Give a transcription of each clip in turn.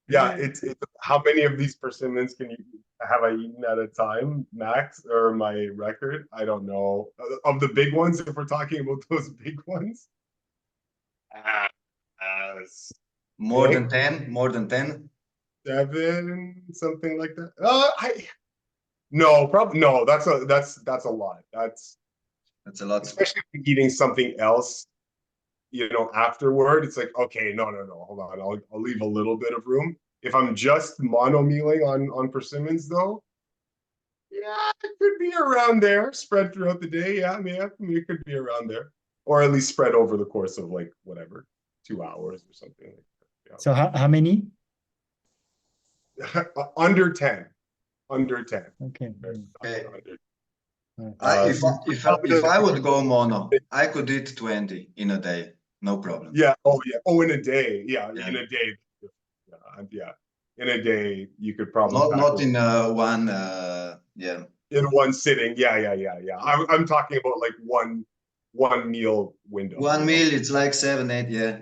Yeah, it's how many of these persimmons have I eaten at a time, max, or my record? I don't know. Of the big ones, if we're talking about those big ones, uh, More than six, 10? More than 10? 7, something like that. I no, probably no. That's a lot. That's That's a lot. especially if you're eating something else, afterward. It's like, okay, no, hold on. I'll leave a little bit of room. If I'm just mono mealing on persimmons, though, yeah, it could be around there, spread throughout the day. Yeah, I mean, it could be around there, or at least spread over the course of like whatever, 2 hours or something like that. So how many? Yeah. Under 10, under 10. Okay. Okay. Uh, If I would go mono, I could eat 20 in a day, no problem. yeah. Oh, yeah. Oh, in a day. Yeah, Yeah. in a day. Yeah. In a day, you could probably Not tackle in one, yeah. in one sitting. Yeah. I'm talking about like one meal window. One meal, it's like 7, 8. Yeah.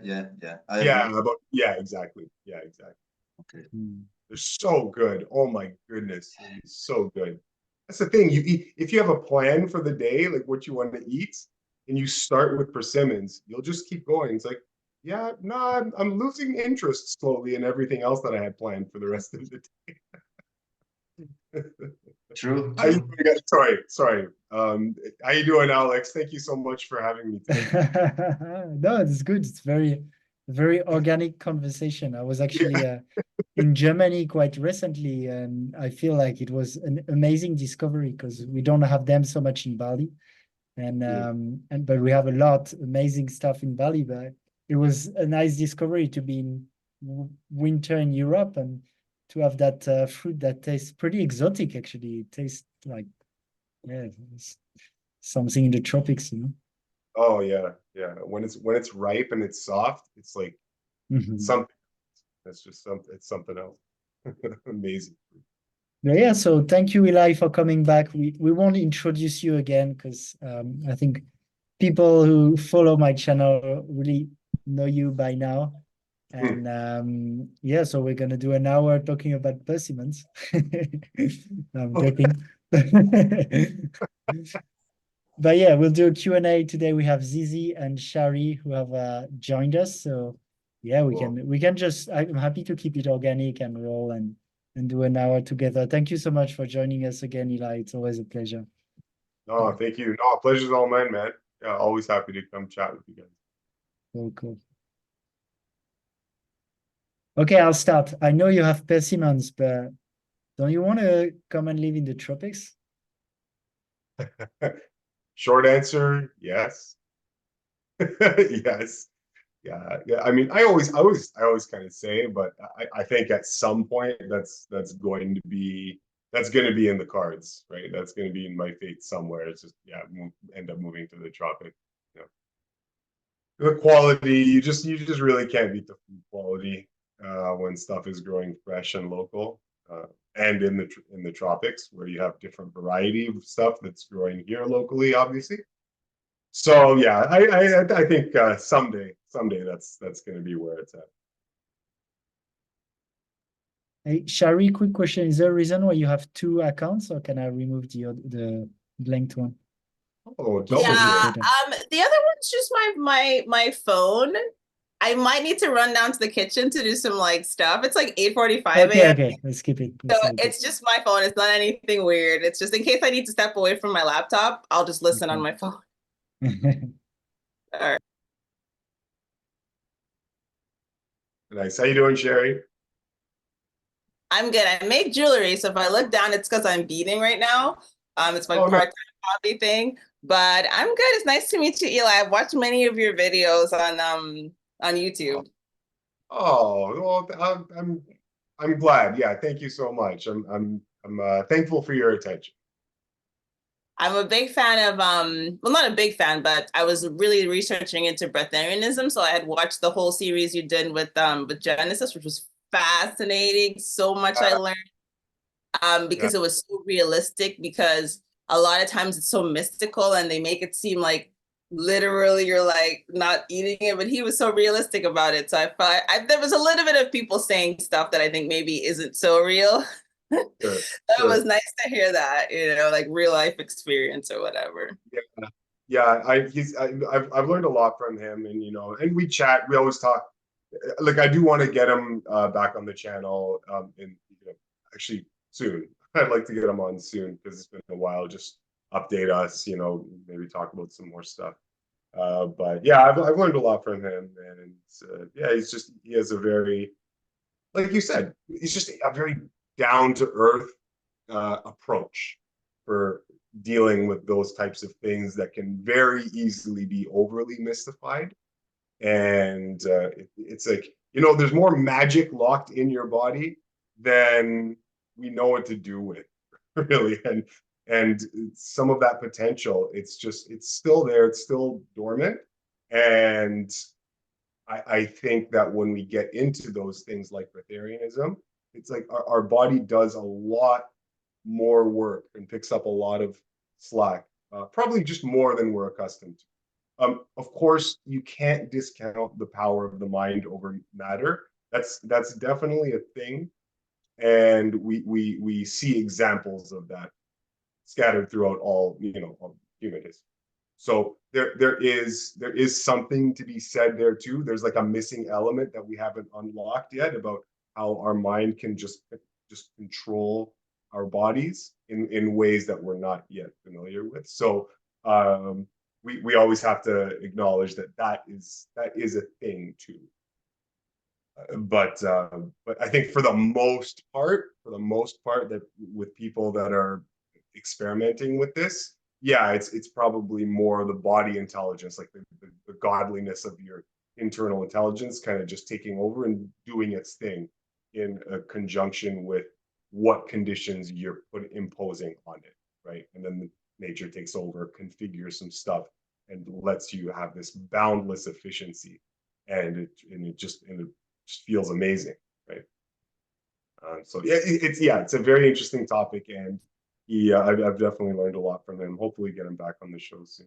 I agree. Yeah, exactly. Yeah, exactly. Okay. They're so good. Oh my goodness, it's so good. That's the thing. You eat if you have a plan for the day, like what you want to eat, and you start with persimmons, you'll just keep going. It's like, yeah, no, I'm losing interest slowly in everything else that I had planned for the rest of the day. True. How you doing? Sorry. How you doing, Alex? Thank you so much for having me today. No, it's good. It's very organic conversation. I was actually Yeah. in Germany quite recently, and I feel like it was an amazing discovery because we don't have them so much in Bali, but we have a lot amazing stuff in Bali. But it was a nice discovery to be in winter in Europe and to have that fruit that tastes pretty exotic. Actually, it tastes like it's something in the tropics, you know. Oh yeah. When it's ripe and it's soft, it's like something. It's just something. It's something else. Amazing. Yeah, so thank you, Eli, for coming back. We won't introduce you again because I think people who follow my channel really know you by now. And yeah, so we're gonna do an hour talking about persimmons. I'm joking. But yeah, we'll do a Q&A today. We have Zizi and Shari who have joined us. So yeah, we can just I'm happy to keep it organic and roll and do an hour together. Thank you so much for joining us again, Eli. It's always a pleasure. No, thank you. No, pleasure's all mine, man. Yeah, always happy to come chat with you guys. Cool. Okay, I'll start. I know you have persimmons, but don't you want to come and live in the tropics? Short answer, yes. Yes. Yeah. I mean, I always kind of say, but I think at some point that's going to be in the cards, right? That's going to be in my fate somewhere. It's just end up moving to the tropic. You know, the quality you just really can't beat the food quality when stuff is growing fresh and local. And in the tropics where you have different variety of stuff that's growing here locally, obviously. So yeah, I think someday that's going to be where it's at. Hey, Shari, quick question. Is there a reason why you have two accounts, or can I remove the blanked one? Oh, yeah. The other one's just my phone. I might need to run down to the kitchen to do some like stuff. It's like 8:45 a.m. Okay, let's skip it. So it's just my phone. It's not anything weird. It's just in case I need to step away from my laptop, I'll just listen on my phone. All right. Nice. How you doing, Sherry? I'm good. I make jewelry, so if I look down, it's because I'm beading right now. It's my part-time hobby thing. But I'm good. It's nice to meet you, Eli. I've watched many of your videos on YouTube. Oh, well, I'm glad. Yeah, thank you so much. I'm thankful for your attention. I'm a big fan of well, not a big fan, but I was really researching into breatharianism, so I had watched the whole series you did with Genesis, which was fascinating. So much I learned because it was so realistic. Because a lot of times it's so mystical, and they make it seem like literally you're like not eating it, but he was so realistic about it. So I felt there was a little bit of people saying stuff that I think maybe isn't so real. Sure, That sure. was nice to hear that, like real life experience or whatever. Yeah, I've learned a lot from him, and and we chat. We always talk. Like, I do want to get him back on the channel, and actually soon. I'd like to get him on soon because it's been a while. Just update us, maybe talk about some more stuff. But yeah, I've learned a lot from him, and yeah, he has a very, like you said, he's just a very down to earth approach for dealing with those types of things that can very easily be overly mystified. And it's like, there's more magic locked in your body than we know what to do with, really. And some of that potential, it's still there, it's still dormant. And I think that when we get into those things like Breatharianism, it's like our body does a lot more work and picks up a lot of slack, probably just more than we're accustomed to. Of course, you can't discount the power of the mind over matter. That's definitely a thing, and we see examples of that scattered throughout all human history. So there is something to be said there too. There's like a missing element that we haven't unlocked yet about how our mind can just control our bodies in ways that we're not yet familiar with. So we always have to acknowledge that is a thing too. But I think for the most part, that with people that are experimenting with this, yeah, it's probably more the body intelligence, like the godliness of your internal intelligence kind of just taking over and doing its thing in a conjunction with what conditions you're imposing on it, right? And then nature takes over, configures some stuff, and lets you have this boundless efficiency, and it just feels amazing, right? So yeah, it's a very interesting topic, and I've definitely learned a lot from him. Hopefully, get him back on the show soon.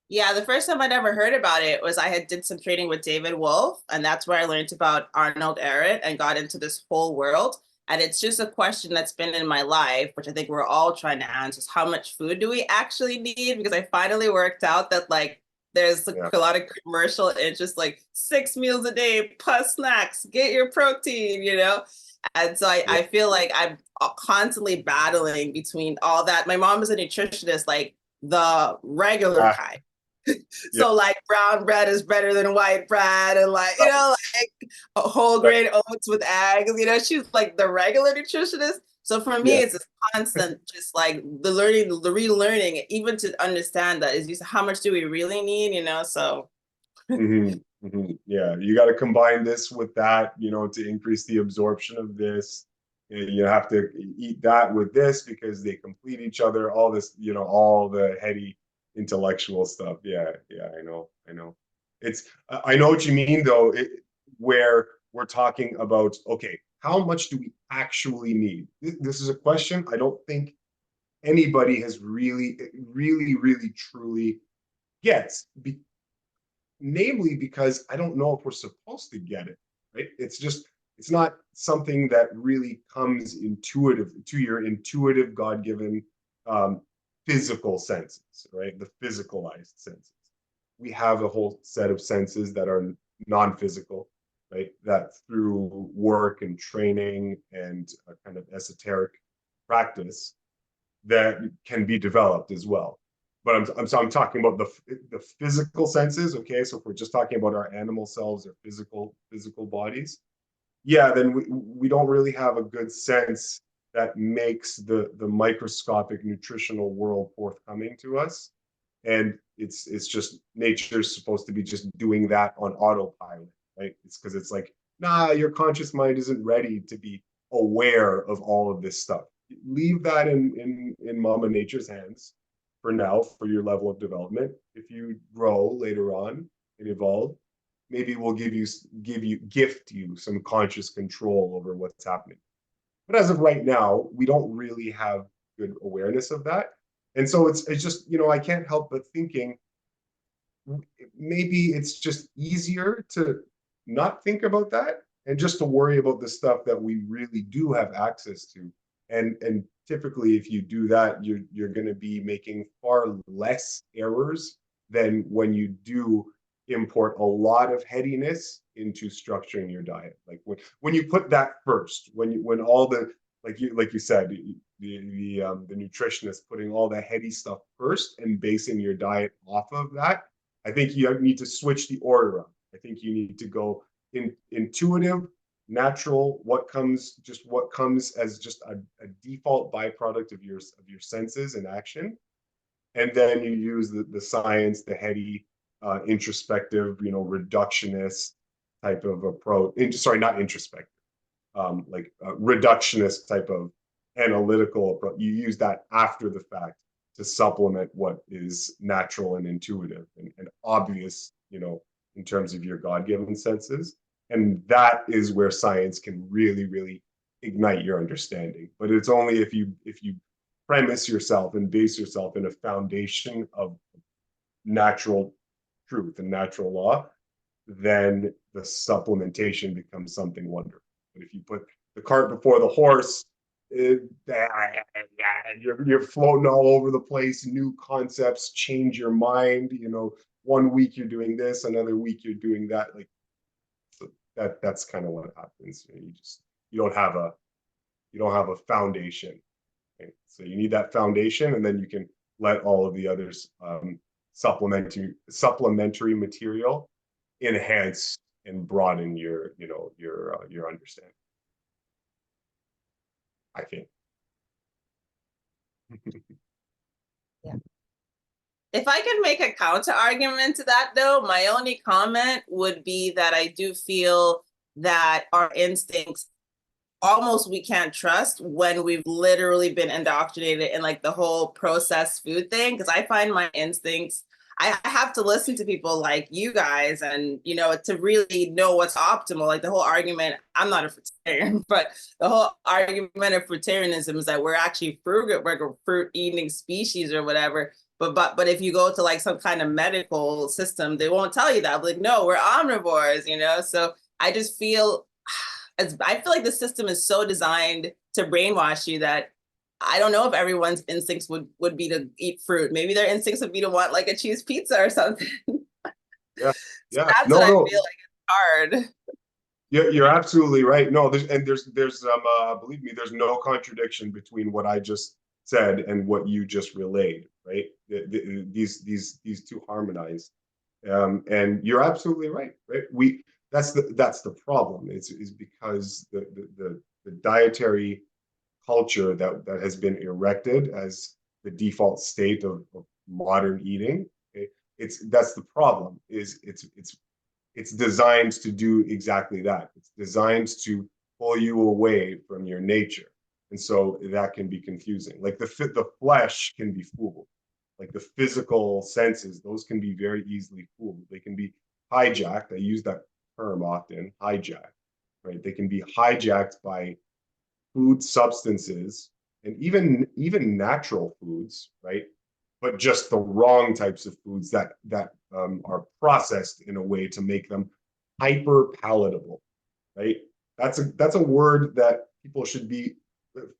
Yeah, the first time I'd ever heard about it was I had did some training with David Wolf, and that's where I learned about Arnold Ehret and got into this whole world. And it's just a question that's been in my life, which I think we're all trying to answer, is how much food do we actually need? Because I finally worked out that there's a lot of commercial interest, like 6 meals a day plus snacks, get your protein, And so I feel like I'm constantly battling between all that. My mom is a nutritionist, like the regular kind. So like brown bread is better than white bread, and like whole grain oats with eggs. She's like the regular nutritionist. So for me, it's this constant, just like the learning, the relearning, even to understand that is just how much do we really need, So yeah, you got to combine this with that, to increase the absorption of this. You have to eat that with this because they complete each other. All this, all the heady intellectual stuff. Yeah, I know. I know what you mean though, where we're talking about, okay, how much do we actually need? This is a question I don't think anybody has really truly gets, namely because I don't know if we're supposed to get it, right? It's not something that really comes intuitive to your intuitive God-given physical senses, right? The physicalized senses. We have a whole set of senses that are non-physical, right? That through work and training and a kind of esoteric practice that can be developed as well. But I'm talking about the physical senses, okay? So if we're just talking about our animal selves or physical bodies, yeah, then we don't really have a good sense that makes the microscopic nutritional world forthcoming to us. And it's just nature's supposed to be just doing that on autopilot, right? It's because it's like, nah, your conscious mind isn't ready to be aware of all of this stuff. Leave that in Mama Nature's hands for now, for your level of development. If you grow later on and evolve, maybe we'll gift you some conscious control over what's happening. But as of right now, we don't really have good awareness of that. And so it's just, I can't help but thinking maybe it's just easier to not think about that and just to worry about the stuff that we really do have access to. And typically, if you do that, you're going to be making far less errors than when you do import a lot of headiness into structuring your diet. Like when you put that first, when all the, like you said, the nutritionist putting all the heady stuff first and basing your diet off of that, I think you need to switch the order up. I think you need to go intuitive, natural, what comes as just a default byproduct of your senses and action. And then you use the science, the heady, introspective, reductionist type of approach. Sorry, not introspective, reductionist type of analytical approach. You use that after the fact to supplement what is natural and intuitive and obvious, in terms of your God-given senses. And that is where science can really, really ignite your understanding. But it's only if you premise yourself and base yourself in a foundation of natural truth and natural law, then the supplementation becomes something wonderful. But if you put the cart before the horse, you're floating all over the place. New concepts change your mind. 1 week you're doing this, another week you're doing that. Like, so that's kind of what happens. You don't have a foundation. Okay? So you need that foundation, and then you can let all of the others supplementary material enhance and broaden your understanding, I think. Yeah. If I can make a counter argument to that, though, my only comment would be that I do feel that our instincts almost we can't trust when we've literally been indoctrinated in like the whole processed food thing. Because I find my instincts, I have to listen to people like you guys and, to really know what's optimal. Like the whole argument, I'm not a fruitarian, but the whole argument of fruitarianism is that we're actually fruit, we're a fruit eating species or whatever. But if you go to like some kind of medical system, they won't tell you that. Like, no, we're omnivores, So I just feel, I feel like the system is so designed to brainwash you that I don't know if everyone's instincts would be to eat fruit. Maybe their instincts would be to want like a cheese pizza or something. Yeah, So that's what I feel like it's hard. You're absolutely right. No, there's believe me, there's no contradiction between what I just said and what you just relayed, right? These two harmonize. And you're absolutely right, right? That's the problem. Is because the dietary culture that has been erected as the default state of modern eating. That's the problem. It's designed to do exactly that. It's designed to pull you away from your nature, and so that can be confusing. Like the flesh can be fooled, like the physical senses, those can be very easily fooled. They can be hijacked. I use that term often, hijacked, right? They can be hijacked by food substances and even natural foods, right? But just the wrong types of foods that are processed in a way to make them hyper palatable, right? That's a word that people should be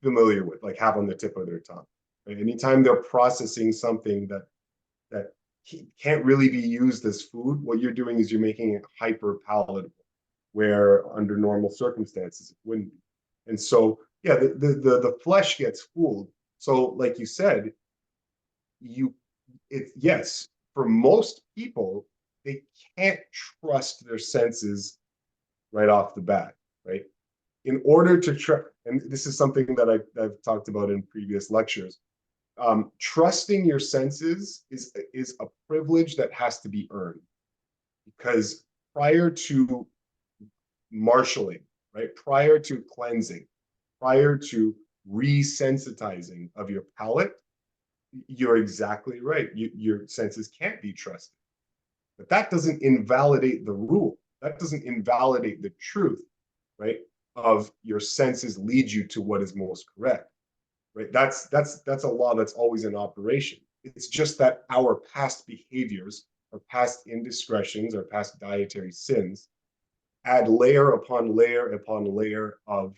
familiar with, like have on the tip of their tongue. Right? Anytime they're processing something that can't really be used as food, what you're doing is you're making it hyper palatable, where under normal circumstances it wouldn't be. And so, yeah, the flesh gets fooled. So, like you said, yes, for most people, they can't trust their senses right off the bat, right? In order to trust, and this is something that I've talked about in previous lectures, trusting your senses is a privilege that has to be earned, because prior to marshaling, right, prior to cleansing, prior to resensitizing of your palate, you're exactly right. Your senses can't be trusted. But that doesn't invalidate the rule. That doesn't invalidate the truth, right? Of your senses lead you to what is most correct. right? That's a law that's always in operation. It's just that our past behaviors, our past indiscretions, our past dietary sins add layer upon layer upon layer of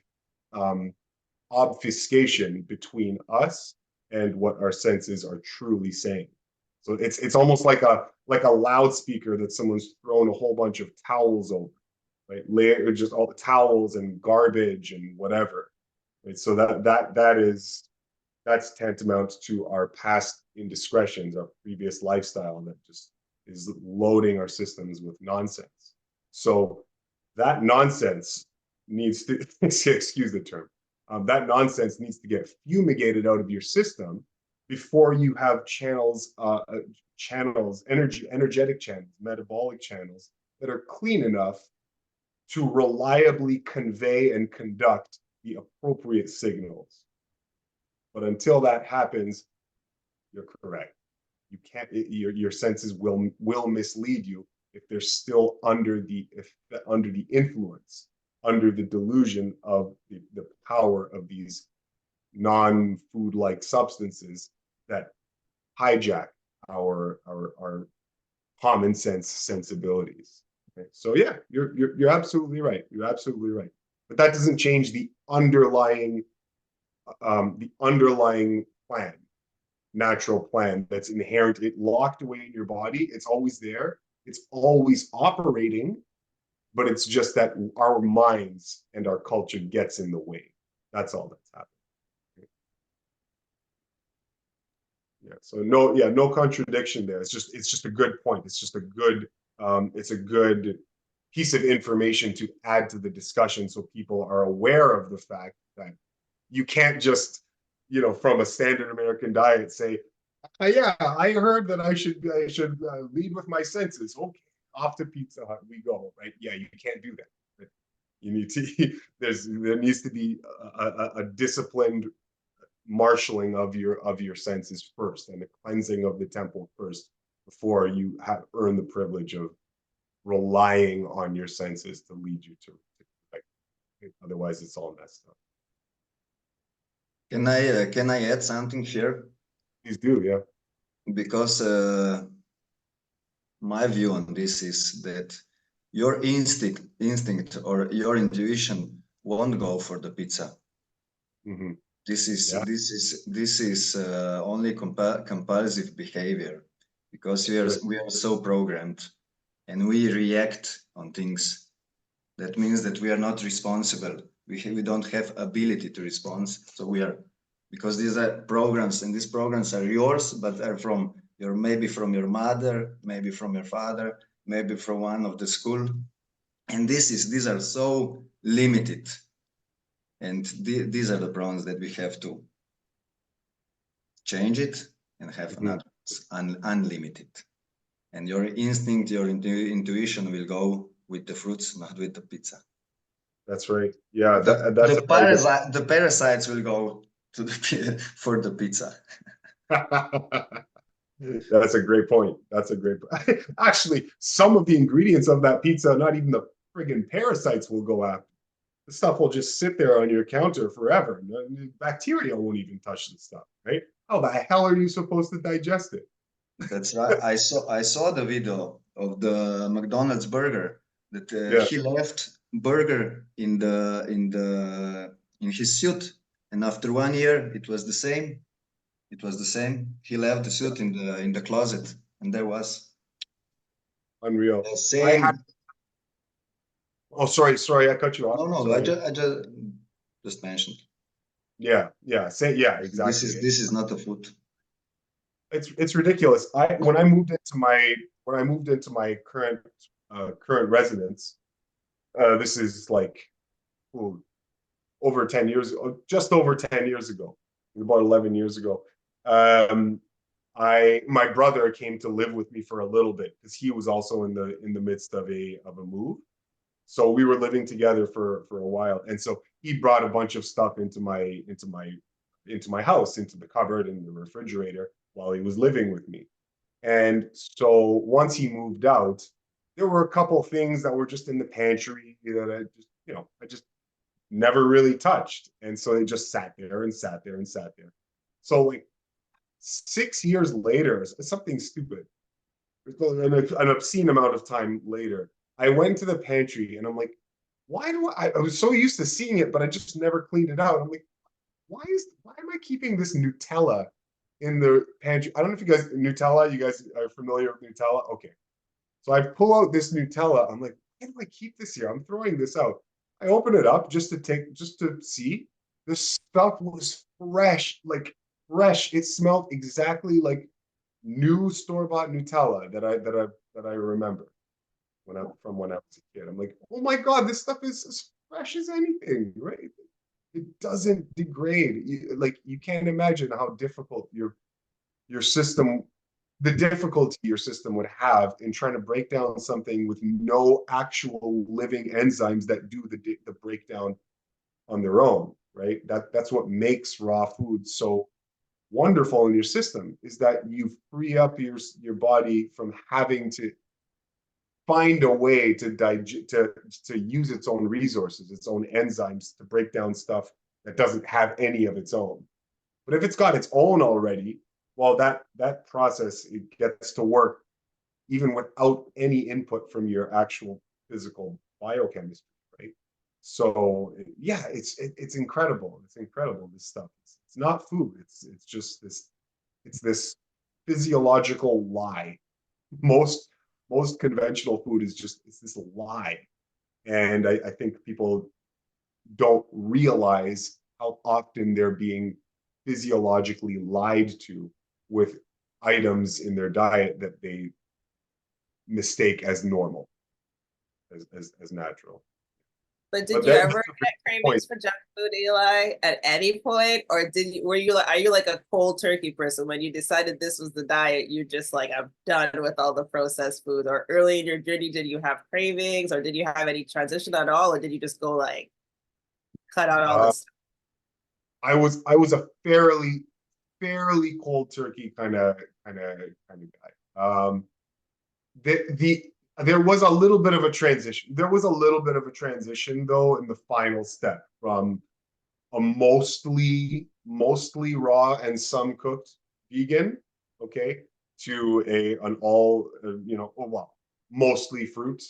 obfuscation between us and what our senses are truly saying. So it's almost like a loudspeaker that someone's thrown a whole bunch of towels over, right? Layer just all the towels and garbage and whatever. Right? So that's tantamount to our past indiscretions, our previous lifestyle that just is loading our systems with nonsense. So that nonsense needs to excuse the term. That nonsense needs to get fumigated out of your system before you have channels, energetic channels, metabolic channels that are clean enough to reliably convey and conduct the appropriate signals. But until that happens, you're correct. You can't. Your senses will mislead you if they're still under the influence, under the delusion of the power of these non-food-like substances that hijack our common sense sensibilities. Okay? So yeah, you're absolutely right. You're absolutely right. But that doesn't change the underlying plan, natural plan that's inherent, it locked away in your body. It's always there. It's always operating, but it's just that our minds and our culture gets in the way. That's all that's happening. Yeah. So no contradiction there. It's just a good point. It's just a good piece of information to add to the discussion so people are aware of the fact that you can't just, from a standard American diet say, yeah, I heard that I should lead with my senses. Okay, off to Pizza Hut we go, right? Yeah, you can't do that. Right? You need to there needs to be a disciplined marshaling of your senses first, and the cleansing of the temple first before you have earned the privilege of relying on your senses to lead you to otherwise it's all messed up. Can I add something here? Please do, yeah. Because my view on this is that your instinct or your intuition won't go for the pizza. Mm-hmm. This is only compulsive behavior, because we are so programmed and we react on things. That means that we are not responsible. We don't have ability to respond. So because these are programs, and these programs are yours, but are maybe from your mother, maybe from your father, maybe from one of the school. And these are so limited. And these are the problems that we have to change it and have another unlimited. And your instinct, your intuition will go with the fruits, not with the pizza. That's right. Yeah, the parasites will go to for the pizza. That's a great point. Actually, some of the ingredients of that pizza, not even the friggin' parasites will go after. The stuff will just sit there on your counter forever. Bacteria won't even touch the stuff, right? How the hell are you supposed to digest it? That's right. I saw the video of the McDonald's burger that he left burger in his suit, and after 1 year it was the same. It was the same. He left the suit in the closet, and there was unreal. The same. Oh, sorry, I cut you off. No, sorry. I just mentioned. Yeah, exactly. This is not a food. It's ridiculous. When I moved into my current residence, this is like over 10 years, just over 10 years ago, about 11 years ago. My brother came to live with me for a little bit because he was also in the midst of a move. So we were living together for a while, and so he brought a bunch of stuff into my house, into the cupboard and the refrigerator while he was living with me. And so once he moved out, there were a couple of things that were just in the pantry that I just never really touched. And so they just sat there and sat there and sat there. So like 6 years later, something stupid, an obscene amount of time later, I went to the pantry and I'm like, why do I was so used to seeing it, but I just never cleaned it out. I'm like, why am I keeping this Nutella in the pantry? I don't know if you guys are familiar with Nutella. Okay. So I pull out this Nutella. I'm like, why do I keep this here? I'm throwing this out. I open it up just to see. The stuff was fresh, like fresh. It smelled exactly like new store-bought Nutella that I remember when I was a kid. I'm like, oh my God, this stuff is as fresh as anything, right? It doesn't degrade. You can't imagine how difficult your system, the difficulty your system would have in trying to break down something with no actual living enzymes that do the breakdown on their own, right? That's what makes raw food so wonderful in your system, is that you free up your body from having to find a way to use its own resources, its own enzymes to break down stuff that doesn't have any of its own. But if it's got its own already, well, that process, it gets to work even without any input from your actual physical biochemistry, right? So yeah, it's incredible. It's incredible, this stuff. It's not food. It's just this physiological lie. Most conventional food it's this lie. And I think people don't realize how often they're being physiologically lied to with items in their diet that they mistake as normal, as natural. But did you ever get cravings for junk food, Eli, at any point? Or are you like a cold turkey person? When you decided this was the diet, you just like, I'm done with all the processed food? Or early in your journey, did you have cravings, or did you have any transition at all? Or did you just go like cut out all this stuff? I was a fairly cold turkey kind of guy. There was a little bit of a transition. There was a little bit of a transition though in the final step from a mostly raw and some cooked vegan, okay, to an all mostly fruit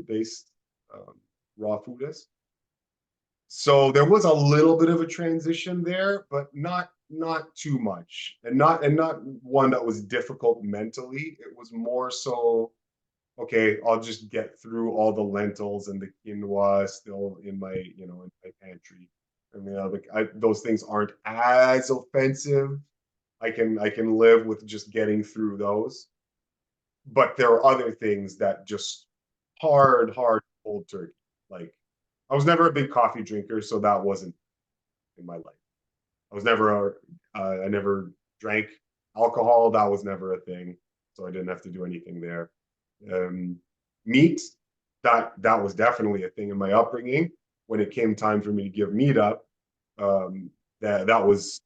based raw foodist. So there was a little bit of a transition there, but not too much, and not one that was difficult mentally. It was more so, okay, I'll just get through all the lentils and the quinoa still in my pantry. I mean, those things aren't as offensive. I can live with just getting through those. But there are other things that just hard cold turkey. Like, I was never a big coffee drinker, so that wasn't in my life. I never drank alcohol. That was never a thing, so I didn't have to do anything there. Meat, that was definitely a thing in my upbringing. When it came time for me to give meat up, that was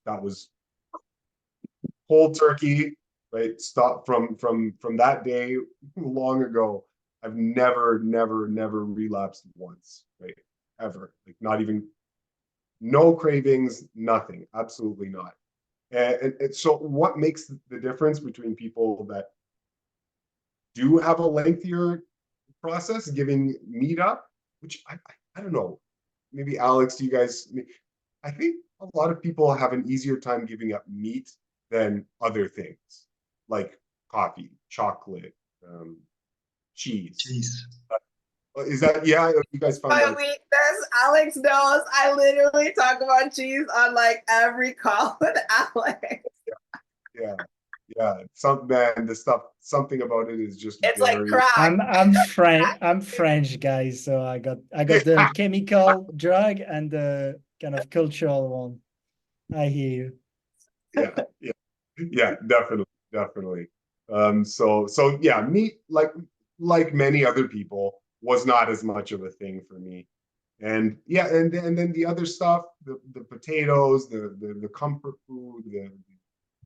cold turkey, right? Stop from that day long ago. I've never relapsed once, right? Ever. Like, not even, no cravings, nothing, absolutely not. And so what makes the difference between people that do have a lengthier process giving meat up, which I don't know, maybe Alex, do you guys, I think a lot of people have an easier time giving up meat than other things like coffee, chocolate, cheese. Is that, yeah, you guys find that? Weakness, Alex knows I literally talk about cheese on like every call with Alex. Yeah. Something about it is just it's very... like crack. I'm French, guys, so I got the chemical drug and the kind of cultural one. I hear you. Yeah, definitely. So yeah, meat, like many other people, was not as much of a thing for me. And yeah, and then the other stuff, the potatoes, the comfort food, the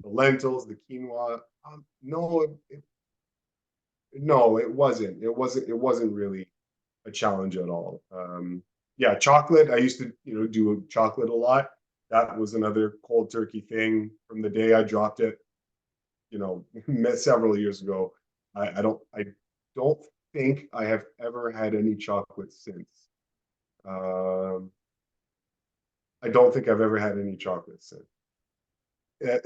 lentils, the quinoa. No, it wasn't really a challenge at all. yeah, chocolate. I used to, do chocolate a lot. That was another cold turkey thing from the day I dropped it, several years ago. I don't think I have ever had any chocolate since. Um, I don't think I've ever had any chocolate since.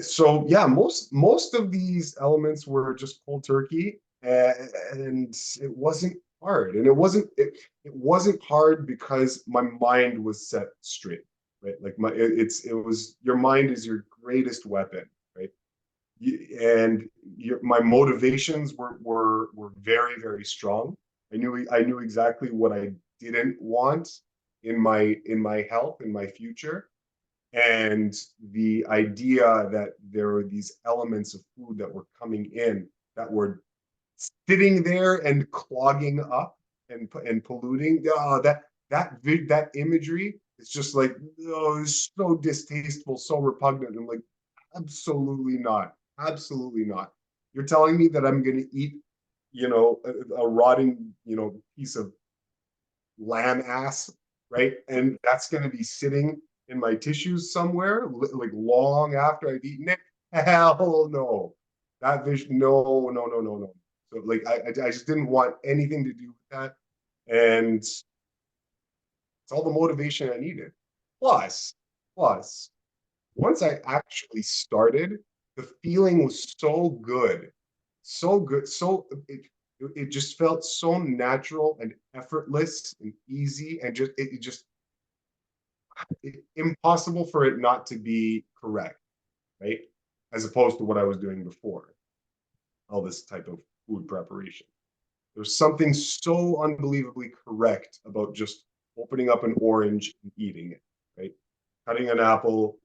So yeah, most of these elements were just cold turkey, and it wasn't hard, and it wasn't hard because my mind was set straight, right? Like it was your mind is your greatest weapon, right? And my motivations were very, very strong. I knew exactly what I didn't want in my health, in my future, and the idea that there were these elements of food that were coming in that were sitting there and clogging up and polluting. Oh, that imagery is just like, oh, it's so distasteful, so repugnant. I'm like, absolutely not, absolutely not. You're telling me that I'm going to eat, a rotting, piece of lamb ass, right? And that's going to be sitting in my tissues somewhere, like long after I've eaten it. Hell no. That vision, no, no, no, no, no. So like I just didn't want anything to do with that. And it's all the motivation I needed. Plus, once I actually started, the feeling was so good, so good, it just felt so natural and effortless and easy, and impossible for it not to be correct, right? As opposed to what I was doing before, all this type of food preparation. There's something so unbelievably correct about just opening up an orange and eating it, right? Cutting an apple,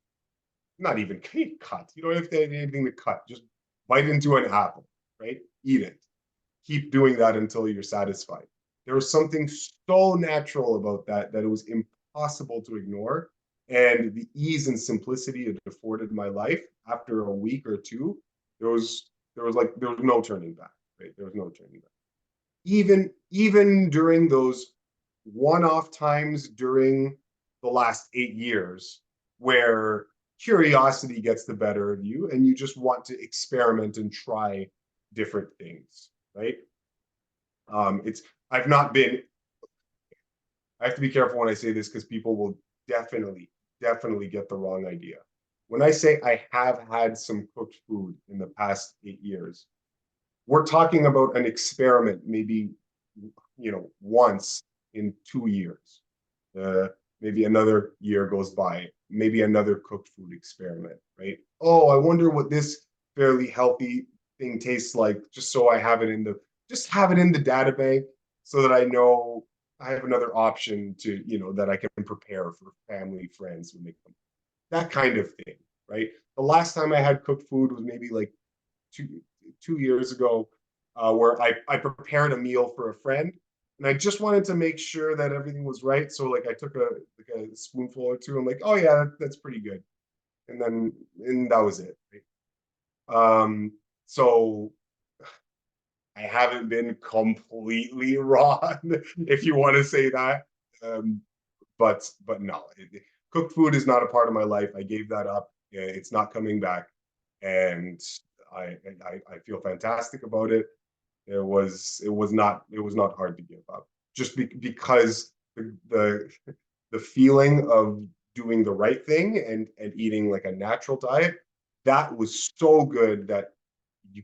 not even cut. You don't have to have anything to cut. Just bite into an apple, right? Eat it. Keep doing that until you're satisfied. There was something so natural about that it was impossible to ignore. And the ease and simplicity it afforded my life after a week or two, there was no turning back, right? There was no turning back. Even during those one-off times during the last 8 years where curiosity gets the better of you and you just want to experiment and try different things, right? It's I've not been. I have to be careful when I say this because people will definitely get the wrong idea. When I say I have had some cooked food in the past 8 years, we're talking about an experiment, maybe once in 2 years. Maybe another year goes by, maybe another cooked food experiment, right? Oh, I wonder what this fairly healthy thing tastes like, just so I have it in the data bank so that I know I have another option to, that I can prepare for family, friends when they come. That kind of thing, right? The last time I had cooked food was maybe like two years ago, where I prepared a meal for a friend, and I just wanted to make sure that everything was right. So like I took a spoonful or two. I'm like, oh yeah, that's pretty good, and that was it. Right? So I haven't been completely wrong, if you want to say that. But no, cooked food is not a part of my life. I gave that up. It's not coming back, and I feel fantastic about it. It was not hard to give up, just because the feeling of doing the right thing and eating like a natural diet, that was so good that you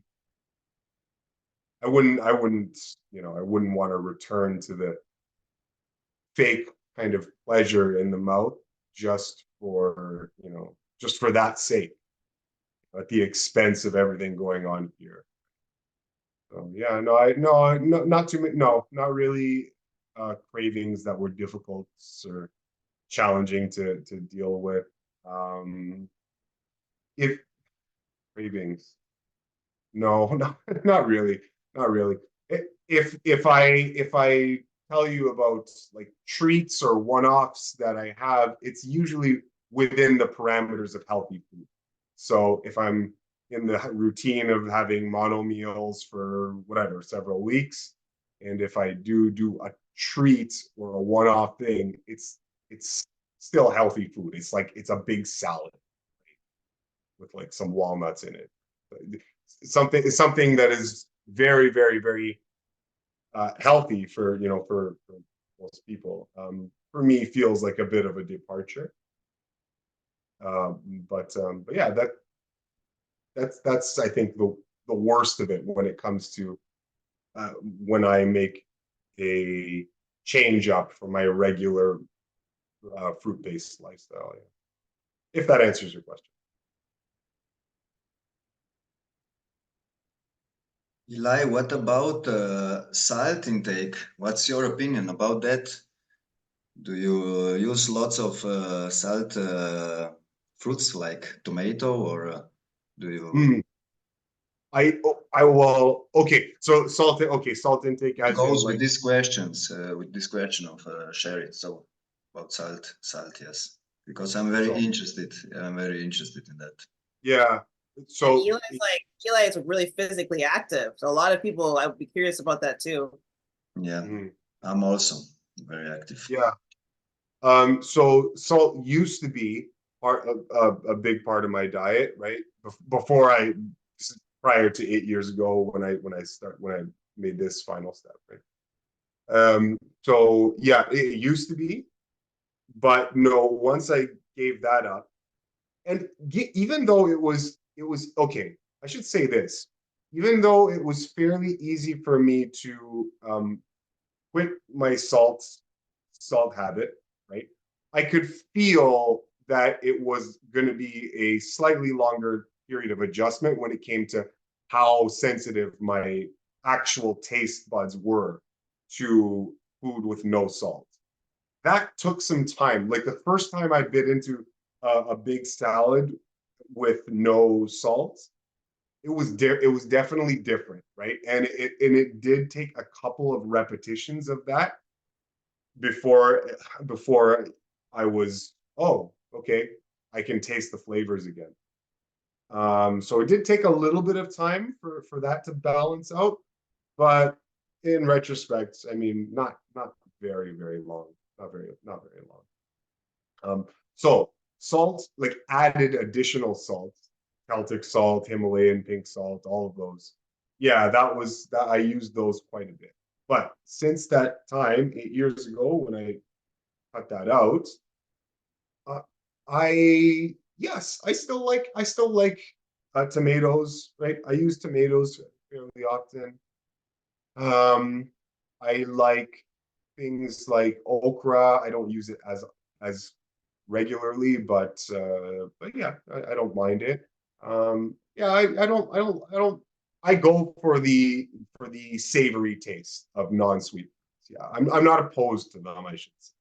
I wouldn't want to return to the fake kind of pleasure in the mouth just for that sake, at the expense of everything going on here. So yeah, no, not too many, no, not really cravings that were difficult or challenging to deal with. If cravings, no, no, not really, not really. If I tell you about like treats or one-offs that I have, it's usually within the parameters of healthy food. So if I'm in the routine of having mono meals for whatever several weeks, And if I do a treat or a one-off thing, it's still healthy food. It's like it's a big salad with like some walnuts in it. Something that is very, very, very healthy for for most people. For me, feels like a bit of a departure. But yeah, that's I think the worst of it when it comes to when I make a change up from my regular fruit-based lifestyle. Yeah. If that answers your question. Eli, what about salt intake? What's your opinion about that? Do you use lots of salt fruits like tomato, or do you Mm. I will okay. So salt intake as in goes like with this question of Sherry? So about salt, yes, because I'm very so interested. I'm very interested in that. yeah. And So Eli is really physically active. So a lot of people, I would be curious about that too. Yeah, mm, I'm also very active. yeah. So salt used to be a big part of my diet, right? Before prior to 8 years ago when I made this final step, right? So yeah, it used to be, but no, once I gave that up, and even though it was okay, I should say this, even though it was fairly easy for me to quit my salt habit, right? I could feel that it was going to be a slightly longer period of adjustment when it came to how sensitive my actual taste buds were to food with no salt. That took some time. Like the first time I bit into a big salad with no salt, it was definitely different, right? And it did take a couple of repetitions of that before I was, oh, okay, I can taste the flavors again. So it did take a little bit of time for that to balance out, but in retrospect, I mean, not very, very long, not very long. So salt, like added additional salt, Celtic salt, Himalayan pink salt, all of those. Yeah, that I used those quite a bit. But since that time, 8 years ago, when I cut that out, uh, I still like tomatoes, right? I use tomatoes fairly often. Um, I like things like okra. I don't use it as regularly, but yeah, I don't mind it. Yeah, I go for the savory taste of non-sweet. Yeah, I'm not opposed to them, I should say.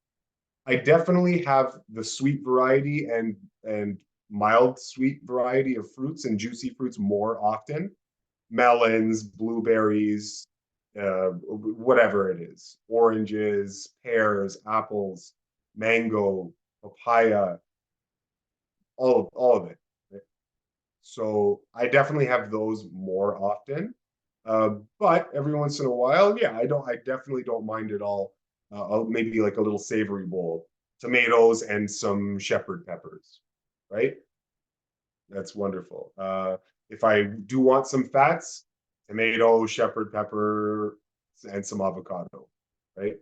I definitely have the sweet variety and mild sweet variety of fruits and juicy fruits more often. Melons, blueberries, whatever it is, oranges, pears, apples, mango, papaya, all of it. Right? So I definitely have those more often. But every once in a while, yeah, I definitely don't mind it all. Maybe like a little savory bowl, tomatoes and some shepherd peppers, right? That's wonderful. If I do want some fats, tomato, shepherd pepper, and some avocado, right?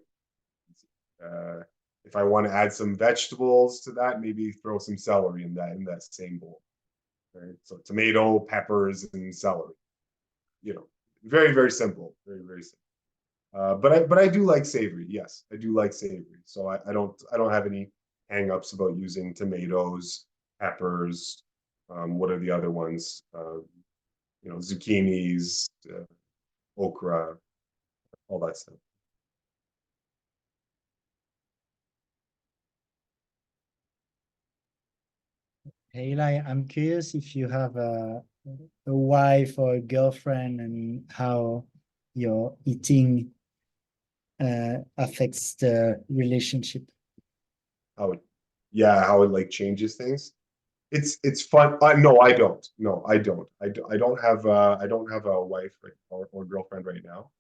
Uh, if I want to add some vegetables to that, maybe throw some celery in that same bowl. Right? So tomato, peppers, and celery. You know, very very simple, very very simple. But I do like savory. Yes, I do like savory. So I don't have any hangups about using tomatoes, peppers. What are the other ones? Zucchinis, okra, all that stuff. Hey, Eli, I'm curious if you have a wife or a girlfriend and how your eating affects the relationship. How it, yeah, how it like changes things. It's fun. No, I don't. No, I don't. I don't have I don't have a wife or girlfriend right now.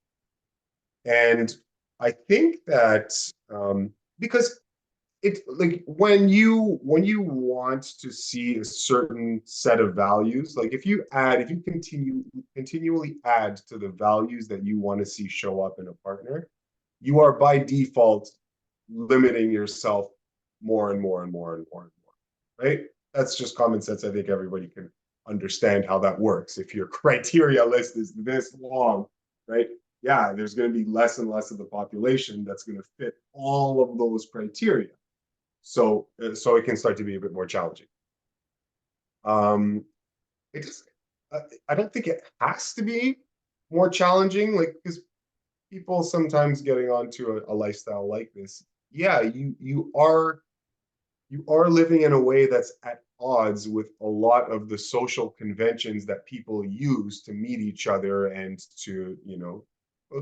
And I think that because it's like when you want to see a certain set of values, like if you continually add to the values that you want to see show up in a partner, you are by default limiting yourself more and more and more and more and more, right? That's just common sense. I think everybody can understand how that works. If your criteria list is this long, right? Yeah, there's going to be less and less of the population that's going to fit all of those criteria. So it can start to be a bit more challenging. It just, I don't think it has to be more challenging, like, because people sometimes getting onto a lifestyle like this, yeah, you are living in a way that's at odds with a lot of the social conventions that people use to meet each other and to,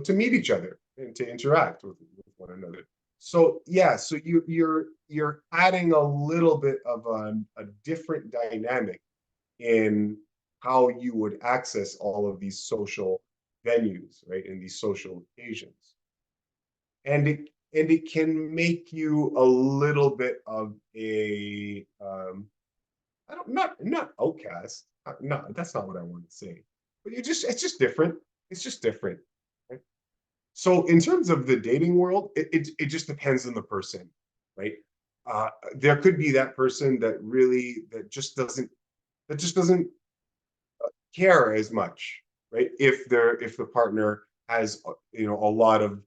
to meet each other and to interact with one another. So yeah, so you're adding a little bit of a different dynamic in how you would access all of these social venues, right, in these social occasions. And it can make you a little bit of a I don't not outcast. No, that's not what I want to say. But it's just different. It's just different. Right? So in terms of the dating world, it just depends on the person, right? There could be that person that just doesn't care as much, right? If the partner has a lot of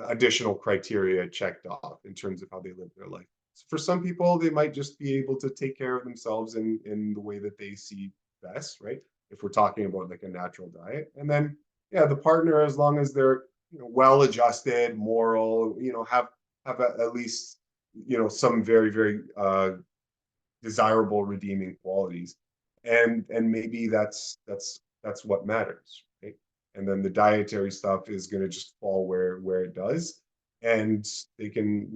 additional criteria checked off in terms of how they live their life. So for some people, they might just be able to take care of themselves in the way that they see best, right? If we're talking about like a natural diet, and then yeah, the partner, as long as they're well adjusted, moral, have at least some very very desirable redeeming qualities, and maybe that's what matters, right? And then the dietary stuff is going to just fall where it does, and they can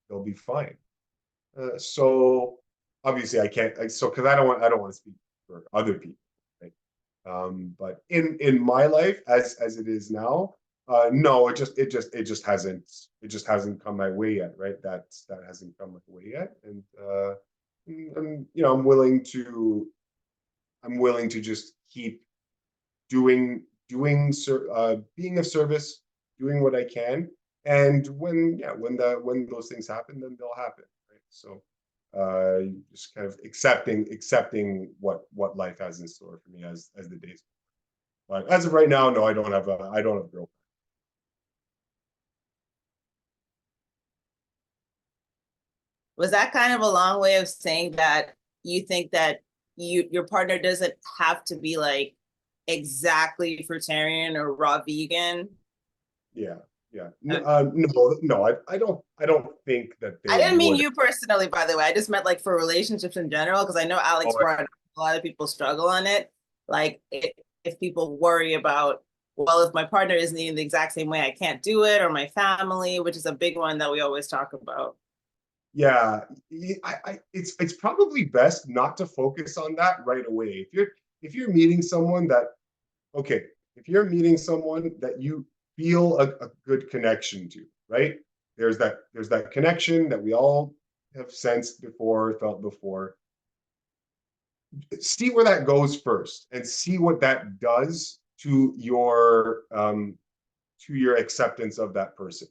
they'll be fine. So obviously I can't, so because I don't want to speak for other people, right? But in my life as it is now, no, it just hasn't come my way yet, right? That hasn't come my way yet, and I'm willing to just keep being of service, doing what I can, and when those things happen, then they'll happen, right? So just kind of accepting what life has in store for me as the days. But as of right now, no, I don't have a girlfriend. Was that kind of a long way of saying that you think that your partner doesn't have to be like exactly fruitarian or raw vegan? Yeah. No, I don't think that I they didn't mean would. you personally, by the way. I just meant like for relationships in general, because I know Alex Oh, brought up a lot of people struggle on it. Like if people worry about, well, if my partner isn't eating the exact same way, I can't do it, or my family, which is a big one that we always talk about. Yeah, it's probably best not to focus on that right away. If you're meeting someone that, okay, if you're meeting someone that you feel a good connection to, right? There's that connection that we all have sensed before, felt before. See where that goes first, and see what that does to your acceptance of that person,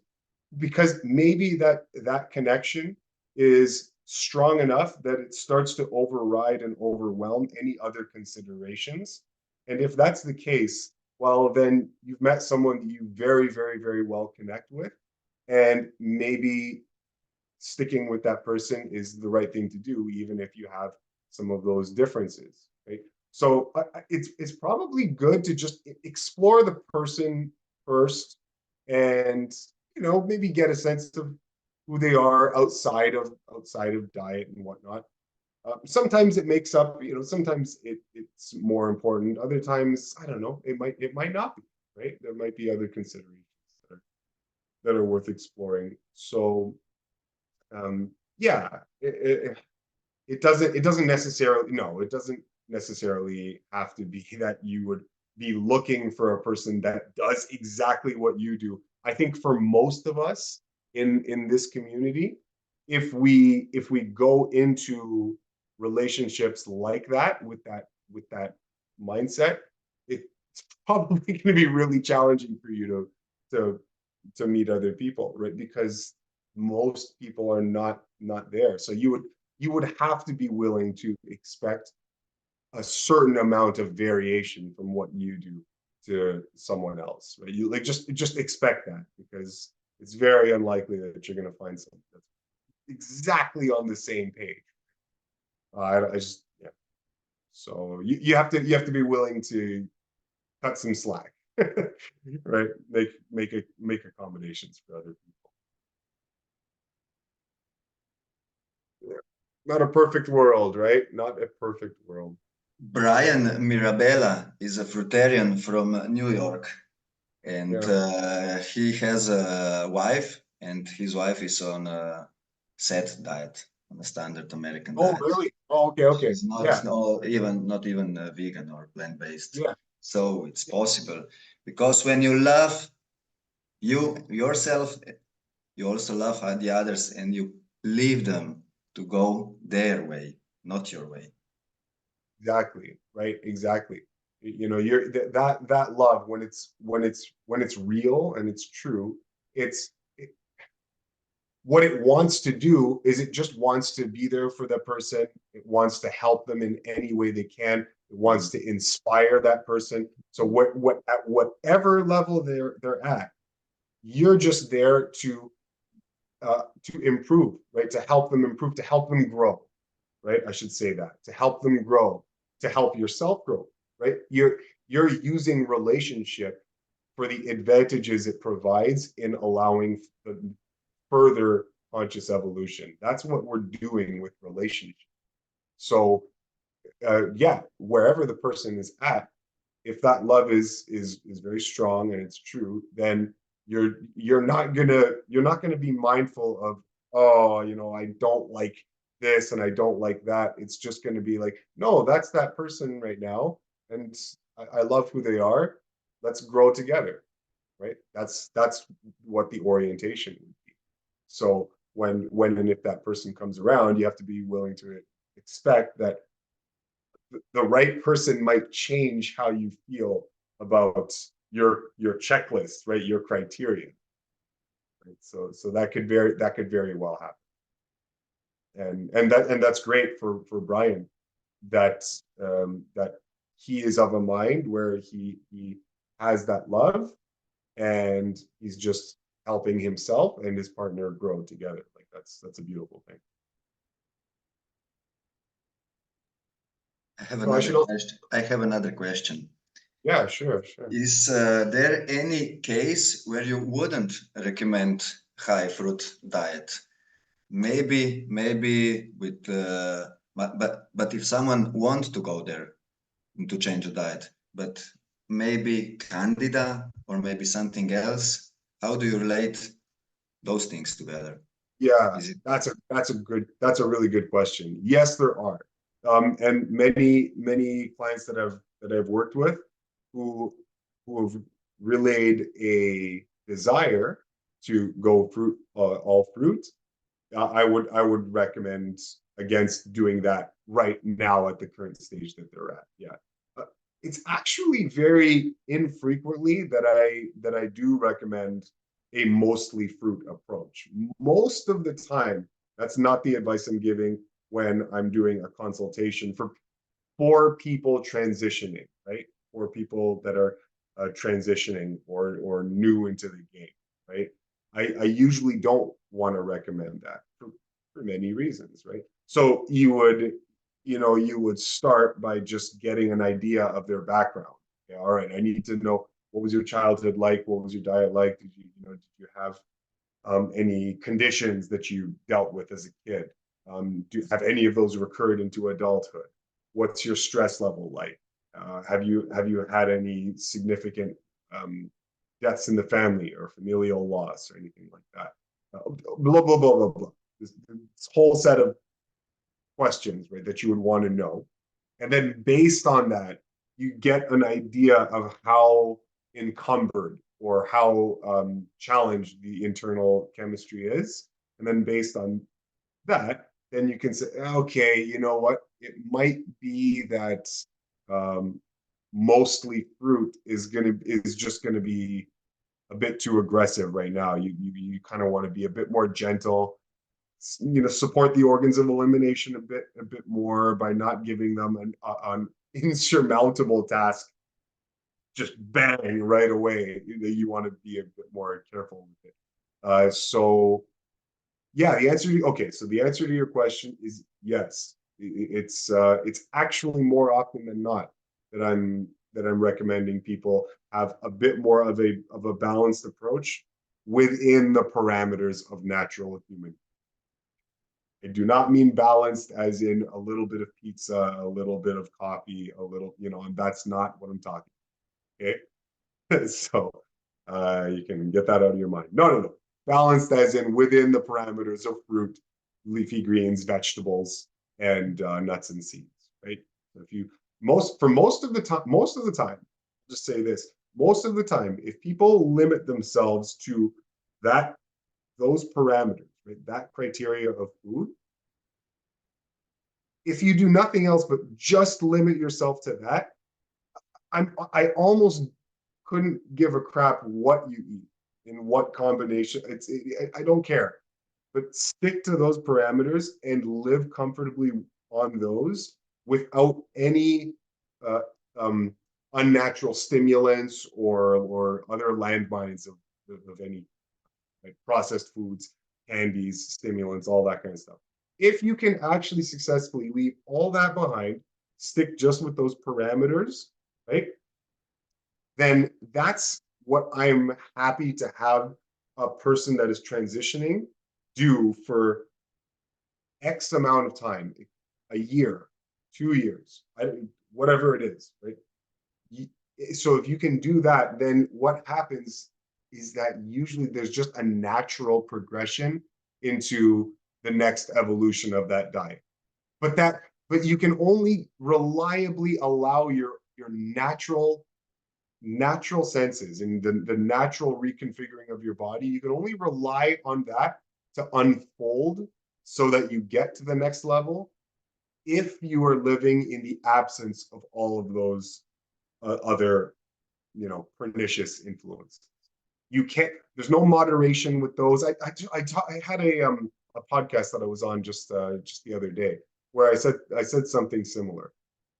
because maybe that connection is strong enough that it starts to override and overwhelm any other considerations. And if that's the case, well, then you've met someone that you very, very, very well connect with, and maybe sticking with that person is the right thing to do, even if you have some of those differences, right? So it's probably good to just explore the person first, and maybe get a sense of who they are outside of diet and whatnot. Sometimes it makes up, sometimes it's more important. Other times, I don't know, it might not be, right? There might be other considerations that are worth exploring. So yeah, it doesn't necessarily, no, it doesn't necessarily have to be that you would be looking for a person that does exactly what you do I think for most of us in this community, if we go into relationships like that with that mindset, it's probably going to be really challenging for you to meet other people, right? Because most people are not there. So you would have to be willing to expect a certain amount of variation from what you do to someone else, right? You like just expect that, because it's very unlikely that you're going to find someone that's exactly on the same page. I just yeah. So you have to be willing to cut some slack, right? Make accommodations for other people. Yeah. Not a perfect world, right? Not a perfect world. Brian Mirabella is a fruitarian from New York, and he has a wife, and his wife is on a set diet, on a standard American Oh, diet. really? Oh, okay. She's not Yeah. not even vegan or plant-based. Yeah. So it's possible, because when you love yourself, you also love the others, and you leave them to go their way, not your way. Exactly, right? Exactly. You're that love, when it's real and it's true, it's what it wants to do is it just wants to be there for the person. It wants to help them in any way they can. It wants to inspire that person. So what at whatever level they're at, you're just there to improve, right? To help them improve, to help them grow, right? I should say that, to help them grow, to help yourself grow, right? You're using relationship for the advantages it provides in allowing the further conscious evolution. That's what we're doing with relationship. So yeah, wherever the person is at, if that love is very strong and it's true, then you're not gonna be mindful of, oh, I don't like this and I don't like that. It's just gonna be like, no, that's that person right now, and I love who they are. Let's grow together, right? That's what the orientation would be. So when and if that person comes around, you have to be willing to expect that the right person might change how you feel about your checklist, right? Your criteria. Right? So that could very well happen. And that's great for Brian, that he is of a mind where he has that love, and he's just helping himself and his partner grow together. Like that's a beautiful thing. I have another question. Yeah, sure. Is there any case where you wouldn't recommend high fruit diet? Maybe with but if someone wants to go there to change the diet, but maybe candida or maybe something else, how do you relate those things together? Yeah, Is it that's a really good question. Yes, there are. And many clients that I've worked with who have relayed a desire to go all fruit. I would recommend against doing that right now at the current stage that they're at. Yeah. Uh, it's actually very infrequently that I do recommend a mostly fruit approach. Most of the time, that's not the advice I'm giving when I'm doing a consultation for people transitioning, right? For people that are transitioning or new into the game, right? I usually don't want to recommend that for many reasons, right? So you would start by just getting an idea of their background. Okay, all right, I need to know, what was your childhood like? What was your diet like? Did you have any conditions that you dealt with as a kid? Have any of those recurred into adulthood? What's your stress level like? Have you had any significant deaths in the family or familial loss or anything like that? Blah blah blah blah blah. This whole set of questions, right, that you would want to know, and then based on that, you get an idea of how encumbered or how challenged the internal chemistry is. And then based on that, then you can say, okay, you know what? It might be that mostly fruit is just gonna be a bit too aggressive right now. You kind of want to be a bit more gentle. Support the organs of elimination a bit more by not giving them an insurmountable task just bang right away. You want to be a bit more careful with it. So yeah, the answer to your question is yes. It's actually more often than not that I'm recommending people have a bit more of a balanced approach within the parameters of natural human. I do not mean balanced as in a little bit of pizza, a little bit of coffee, a little, and that's not what I'm talking. Okay. So you can get that out of your mind. No. Balanced as in within the parameters of fruit, leafy greens, vegetables, and nuts and seeds, right? If you most of the time, just say this, most of the time, if people limit themselves to those parameters, right, that criteria of food, if you do nothing else but just limit yourself to that, I almost couldn't give a crap what you eat in what combination. I don't care, but stick to those parameters and live comfortably on those without any uh, unnatural stimulants or other landmines of any like processed foods, candies, stimulants, all that kind of stuff. If you can actually successfully leave all that behind, stick just with those parameters, right? Then that's what I'm happy to have a person that is transitioning do for X amount of time, a year, 2 years, whatever it is, right? So if you can do that, then what happens is that usually there's just a natural progression into the next evolution of that diet. But you can only reliably allow your natural senses and the natural reconfiguring of your body, you can only rely on that to unfold so that you get to the next level if you are living in the absence of all of those other pernicious influences. You can't, there's no moderation with those. I had a podcast that I was on just the other day where I said something similar.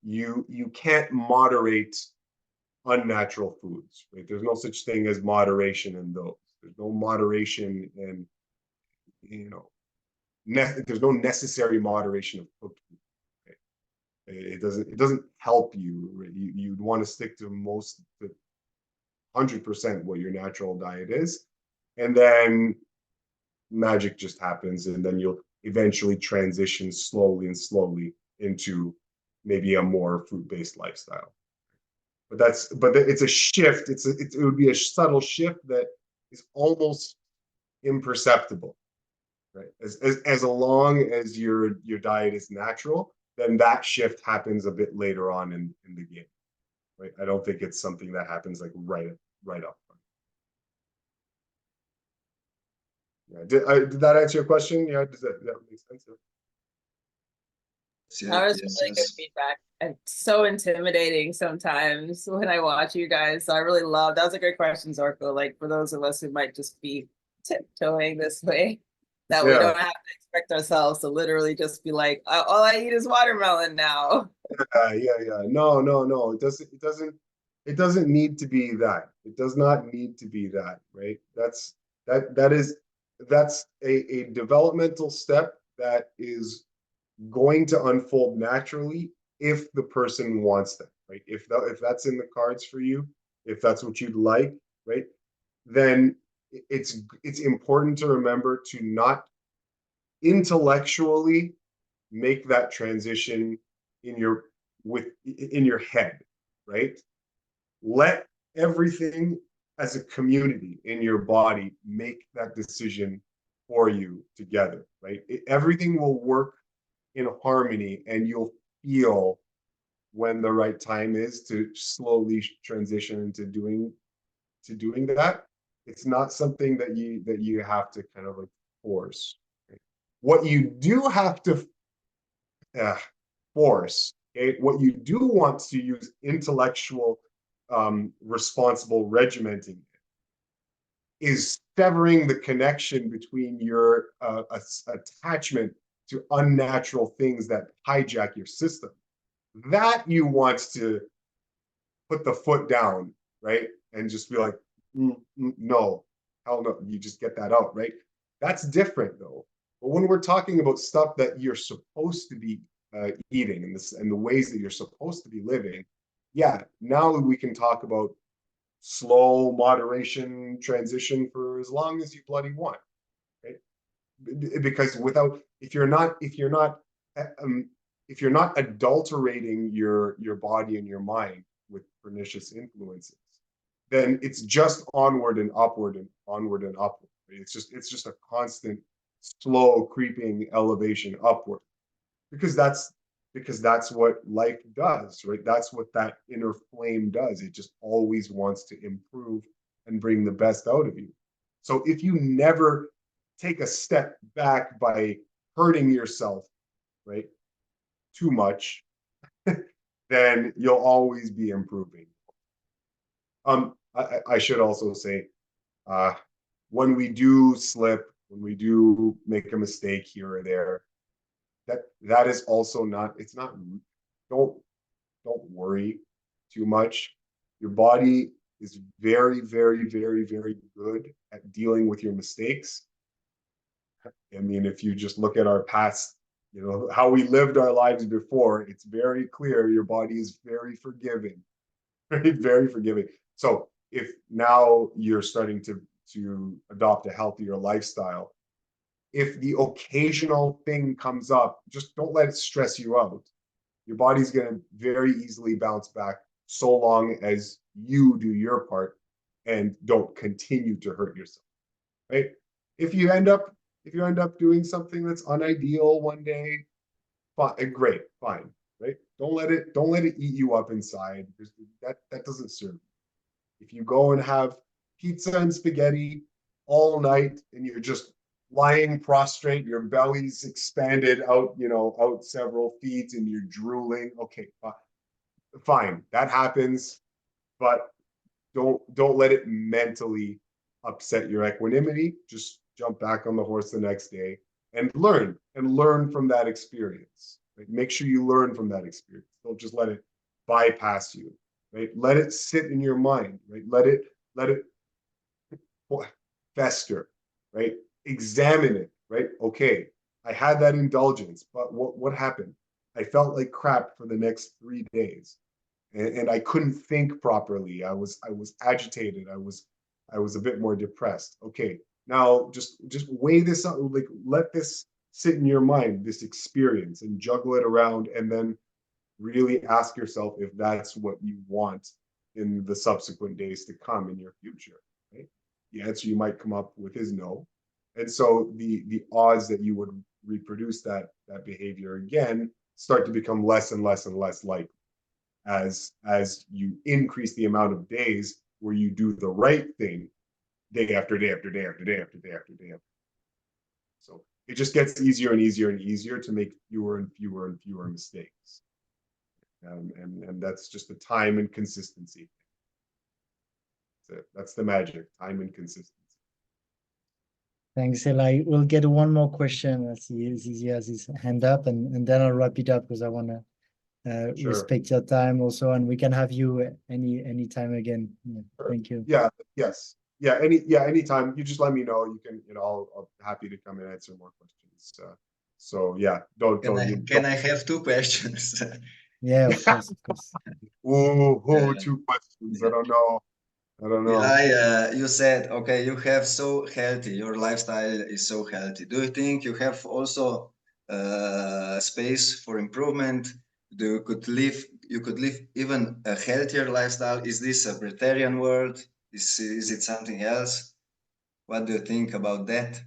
You can't moderate unnatural foods, right? There's no such thing as moderation in those. There's no moderation in, there's no necessary moderation of cooked food. Okay? It doesn't help you. Right? You'd want to stick to 100% what your natural diet is, and then magic just happens, and then you'll eventually transition slowly into maybe a more fruit-based lifestyle. But it's a shift. It would be a subtle shift that is almost imperceptible, right? As long as your diet is natural, then that shift happens a bit later on in the game, right? I don't think it's something that happens like right up front. Yeah, did that answer your question? Yeah, does that make sense? That was really good feedback. It's so intimidating sometimes when I watch you guys. So I really love that was a great question, Zorko. Like for those of us who might just be tiptoeing this way, that we don't have to expect ourselves to literally just be like, all I eat is watermelon now. Yeah. No. It doesn't need to be that. It does not need to be that, right? That's a developmental step that is going to unfold naturally if the person wants that, right? If that's in the cards for you, if that's what you'd like, right? Then it's important to remember to not intellectually make that transition in your head, right? Let everything as a community in your body make that decision for you together, right? Everything will work in harmony, and you'll feel when the right time is to slowly transition into doing to doing that. It's not something that you have to kind of like force. Right? What you do have to force, okay, what you do want to use intellectual, responsible regimenting is severing the connection between your attachment to unnatural things that hijack your system. That you want to put the foot down, right? And just be like, no, hell no, you just get that out, right? That's different though. But when we're talking about stuff that you're supposed to be eating and the ways that you're supposed to be living, yeah, now we can talk about slow moderation transition for as long as you bloody want, right? Because without, if you're not adulterating your body and your mind with pernicious influences, then it's just onward and upward and onward and upward. Right? It's just a constant slow creeping elevation upward, because that's what life does, right? That's what that inner flame does. It just always wants to improve and bring the best out of you. So if you never take a step back by hurting yourself, right, too much, then you'll always be improving. I should also say, when we do slip, when we do make a mistake here or there, that is also not, it's not, don't worry too much. Your body is very, very, very, very good at dealing with your mistakes. I mean, if you just look at our past, you know, how we lived our lives before, it's very clear your body is very forgiving, right? Very forgiving. So if now you're starting to adopt a healthier lifestyle, if the occasional thing comes up, just don't let it stress you out. Your body's going to very easily bounce back, so long as you do your part and don't continue to hurt yourself, right? If you end up doing something that's unideal one day, fine, great, fine, right? Don't let it eat you up inside. That doesn't serve you. If you go and have pizza and spaghetti all night and you're just lying prostrate, your belly's expanded out, you know, out several feet, and you're drooling, okay, fine, that happens, but don't let it mentally upset your equanimity. Just jump back on the horse the next day and learn from that experience. Right? Make sure you learn from that experience. Don't just let it bypass you. Right? Let it sit in your mind. Right? Let it fester. Right? Examine it. Right? Okay, I had that indulgence, but what happened? I felt like crap for the next 3 days. And I couldn't think properly. I was agitated. I was a bit more depressed. Okay, now just weigh this up. Like, let this sit in your mind, this experience, and juggle it around, and then really ask yourself if that's what you want in the subsequent days to come in your future. Right? The answer you might come up with is no, and so the odds that you would reproduce that behavior again start to become less and less and less likely as you increase the amount of days where you do the right thing day after day after day after day after day after day. So it just gets easier and easier and easier to make fewer and fewer and fewer mistakes. And that's just the time and consistency. That's the magic, time and consistency. Thanks, Eli. We'll get one more question as he has his hand up, and then I'll wrap it up because I want to Sure. respect your time also, and we can have you any time again. Yeah, Sure. thank you. Yeah, yes. Yeah, anytime. You just let me know. You can, you know, I'll happy to come and answer more questions. So yeah, Can I have 2 questions? Yeah, of course, of course. Ooh, 2 questions. I don't know. Yeah, you said, okay, you have so healthy, your lifestyle is so healthy. Do you think you have also space for improvement? You could live even a healthier lifestyle? Is this a Breatharian world? Is it something else? What do you think about that?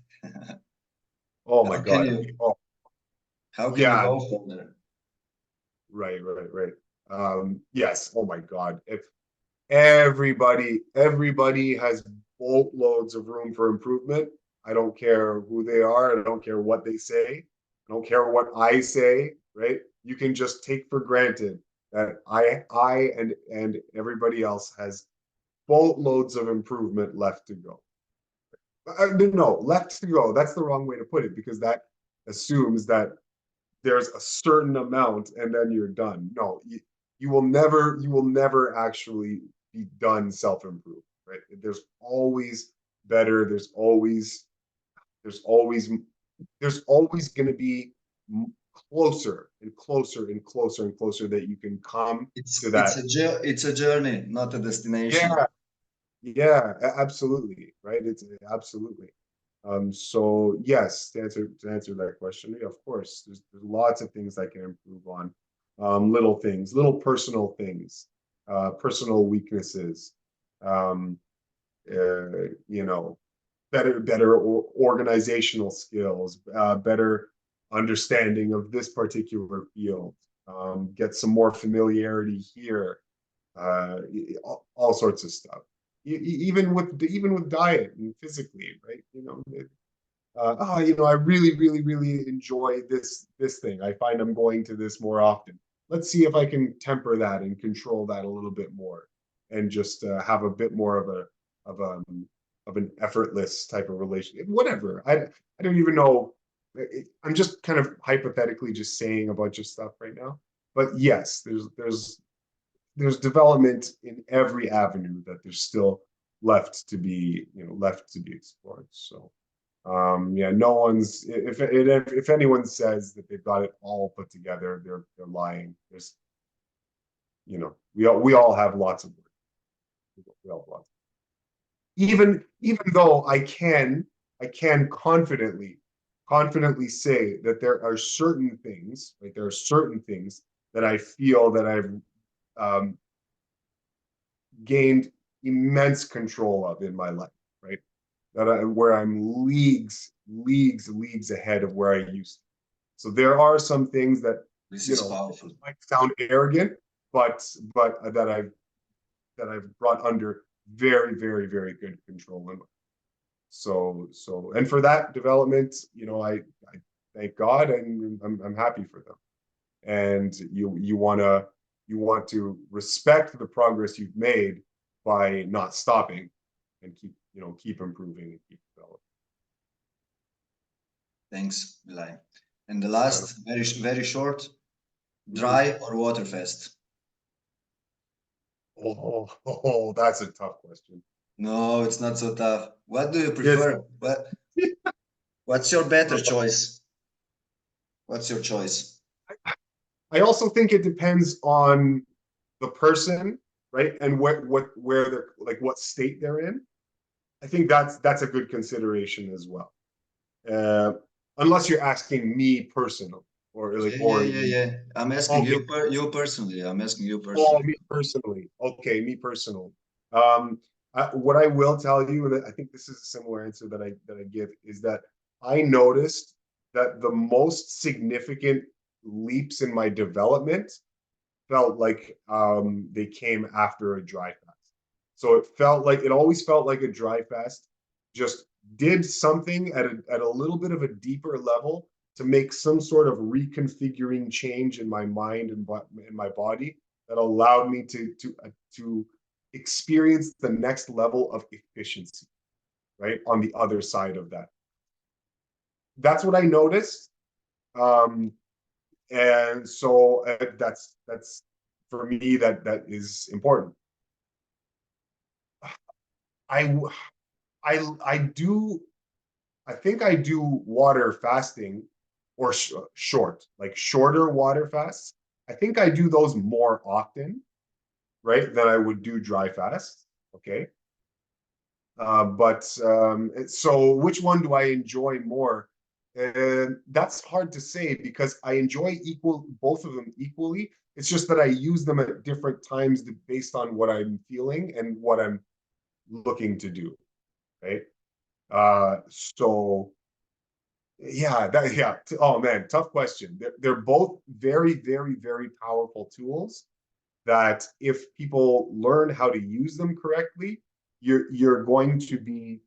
Oh my How can God. you Oh, how can you yeah. go further? Right. Yes. Oh my God. everybody has boatloads of room for improvement. I don't care who they are. I don't care what they say. I don't care what I say, right? You can just take for granted that I and everybody else has boatloads of improvement left to go. No, left to go. That's the wrong way to put it, because that assumes that there's a certain amount and then you're done. No, you will never actually be done self-improve, right? There's always better. There's always going to be closer and closer and closer and closer that you can come to that. It's a journey, not a destination. Yeah, absolutely, right? It's absolutely. So yes, to answer that question, yeah, of course, there's lots of things I can improve on. Little things, little personal things, personal weaknesses. Um, you know, better organizational skills, better understanding of this particular field. Get some more familiarity here. All sorts of stuff. Even with diet and physically, right? I really enjoy this thing. I find I'm going to this more often. Let's see if I can temper that and control that a little bit more, and just have a bit more of an effortless type of relationship. Whatever. I don't even know. I'm just kind of hypothetically just saying a bunch of stuff right now. But yes, there's development in every avenue that there's still left to be explored. So yeah, no one's, if anyone says that they've got it all put together, they're lying. There's, we all have lots of work. We all have lots. Even though I can confidently say that there are certain things, right? There are certain things that I feel that I've gained immense control of in my life, right? Where I'm leagues ahead of where I used to. So there are some things that this is powerful. Might sound arrogant, but that I've brought under very good control in. So and for that development, I thank God, and I'm happy for them. And you want to respect the progress you've made by not stopping, and keep improving and keep developing. Thanks, Eli. And the last, very short, dry or water fast? Oh, that's a tough question. No, it's not so tough. What do you prefer? What's your better choice? What's your choice? I also think it depends on the person, right? And where they're, like, what state they're in. I think that's a good consideration as well. Unless you're asking me personally, or like, yeah. I'm asking you personally. I'm asking you personally. Oh, me personally. Okay, me personally. What I will tell you, and I think this is a similar answer that I give, is that I noticed that the most significant leaps in my development felt like they came after a dry fast. So it always felt like a dry fast just did something at a little bit of a deeper level to make some sort of reconfiguring change in my mind and in my body that allowed me to experience the next level of efficiency, right? On the other side of that. That's what I noticed. And so that's for me, that is important. I think I do water fasting, or shorter water fasts. I think I do those more often, right, than I would do dry fasts. Okay. So which one do I enjoy more? And that's hard to say, because I enjoy both of them equally. It's just that I use them at different times based on what I'm feeling and what I'm looking to do, right? So yeah, oh man, tough question. They're both very powerful tools. that if people learn how to use them correctly, you're going to be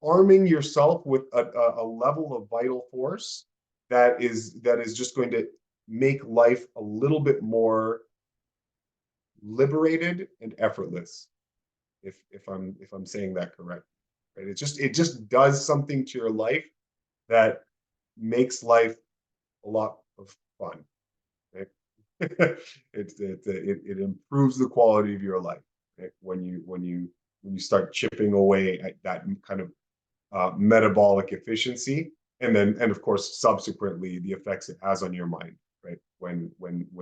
arming yourself with a level of vital force that is just going to make life a little bit more liberated and effortless, if I'm saying that correct. Right? It just does something to your life that makes life a lot of fun. Right? It improves the quality of your life, right? When you start chipping away at that kind of metabolic efficiency, and of course subsequently the effects it has on your mind, right? When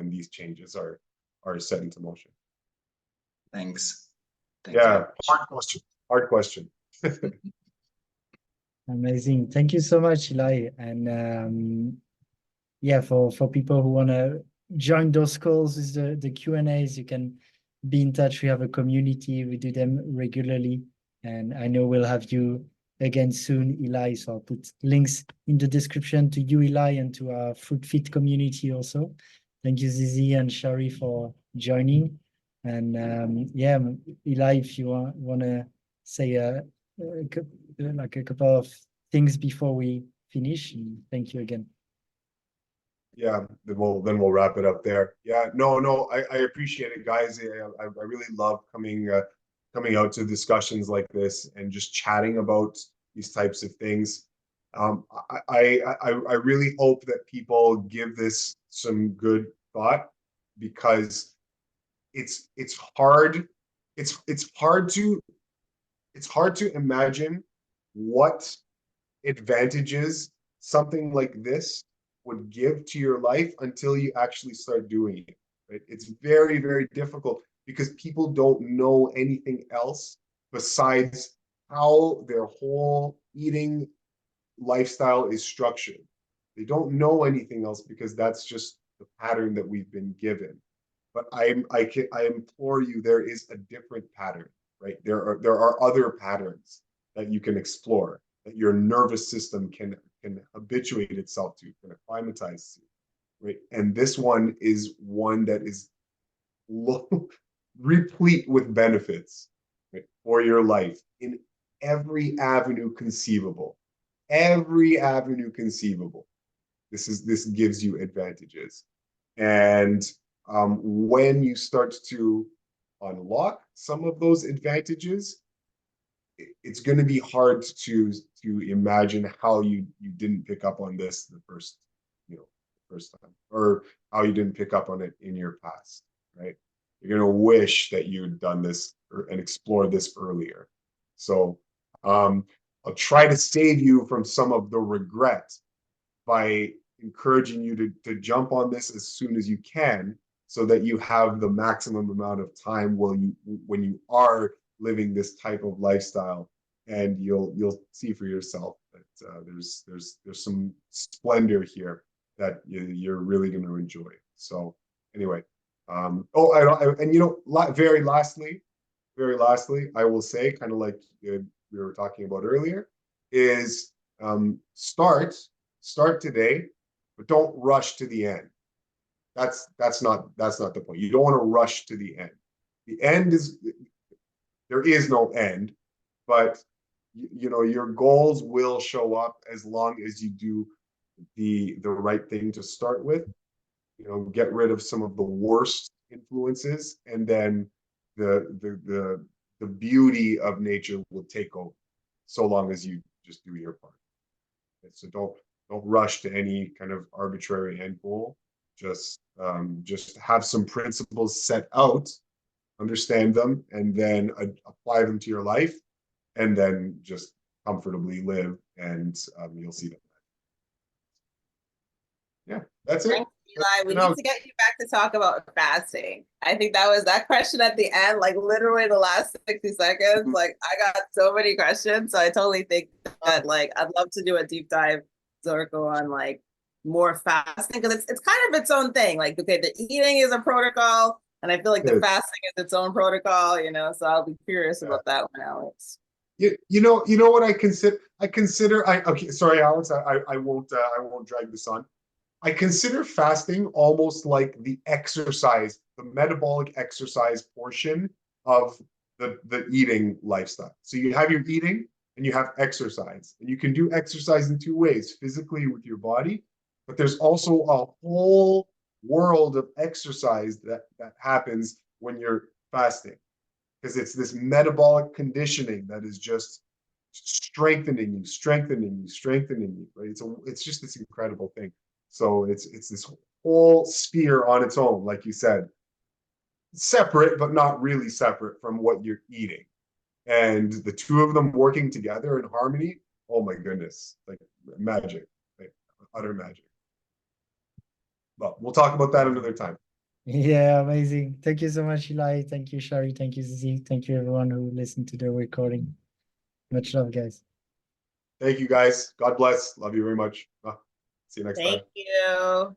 these changes are set into motion. Thanks. Yeah, hard question. Amazing. Thank you so much, Eli. And yeah, for people who want to join those calls with the Q&As, you can be in touch. We have a community. We do them regularly. And I know we'll have you again soon, Eli. So I'll put links in the description to you, Eli, and to our FruitFit community also. Thank you, Zizi and Shari, for joining. And yeah, Eli, if you want to say like a couple of things before we finish, and thank you again. Yeah, then we'll wrap it up there. Yeah, no, I appreciate it, guys. I really love coming out to discussions like this and just chatting about these types of things. I really hope that people give this some good thought, because it's hard to imagine what advantages something like this would give to your life until you actually start doing it. Right? It's very, very difficult because people don't know anything else besides how their whole eating lifestyle is structured. They don't know anything else because that's just the pattern that we've been given. But I implore you, there is a different pattern, right? There are other patterns that you can explore, that your nervous system can habituate itself to, can acclimatize to, right? And this one is one that is replete with benefits, right, for your life in every avenue conceivable. Every avenue conceivable. This gives you advantages. And when you start to unlock some of those advantages, it's going to be hard to imagine how you didn't pick up on this the first time, or how you didn't pick up on it in your past, right? You're going to wish that you'd done this and explored this earlier. So I'll try to save you from some of the regret by encouraging you to jump on this as soon as you can, so that you have the maximum amount of time when you are living this type of lifestyle, and you'll see for yourself that there's some splendor here that you're really going to enjoy. So anyway, very lastly, I will say, kind of like we were talking about earlier, is start today, but don't rush to the end. That's not the point. You don't want to rush to the end. The end is, there is no end, but your goals will show up as long as you do the right thing to start with. Get rid of some of the worst influences, and then the beauty of nature will take over, so long as you just do your part. So don't rush to any kind of arbitrary end goal. Just have some principles set out, understand them, and then apply them to your life, and then just comfortably live, and you'll see them. Yeah, that's it. Thanks, Eli. We need to get you back to talk about fasting. I think that question at the end, like literally the last 60 seconds, like I got so many questions. So I totally think that I'd love to do a deep dive, Zorko, on more fasting, because it's kind of its own thing. Like, okay, the eating is a protocol, and I feel like the fasting is its own protocol, so I'll be curious about that one, Alex. You know what I consider, okay, sorry, Alex, I won't drag this on. I consider fasting almost like the exercise the metabolic exercise portion of the eating lifestyle. So you have your eating and you have exercise, and you can do exercise in two ways, physically with your body, but there's also a whole world of exercise that happens when you're fasting, because it's this metabolic conditioning that is just strengthening you, right? It's just this incredible thing. So it's this whole sphere on its own, like you said, separate but not really separate from what you're eating, and the two of them working together in harmony, oh my goodness, like magic, like utter magic. But we'll talk about that another time. Yeah, amazing. Thank you so much, Eli. Thank you, Shari. Thank you, Zizi. Thank you, everyone who listened to the recording. Much love, guys. Thank you, guys. God bless. Love you very much. See you next time. Thank you.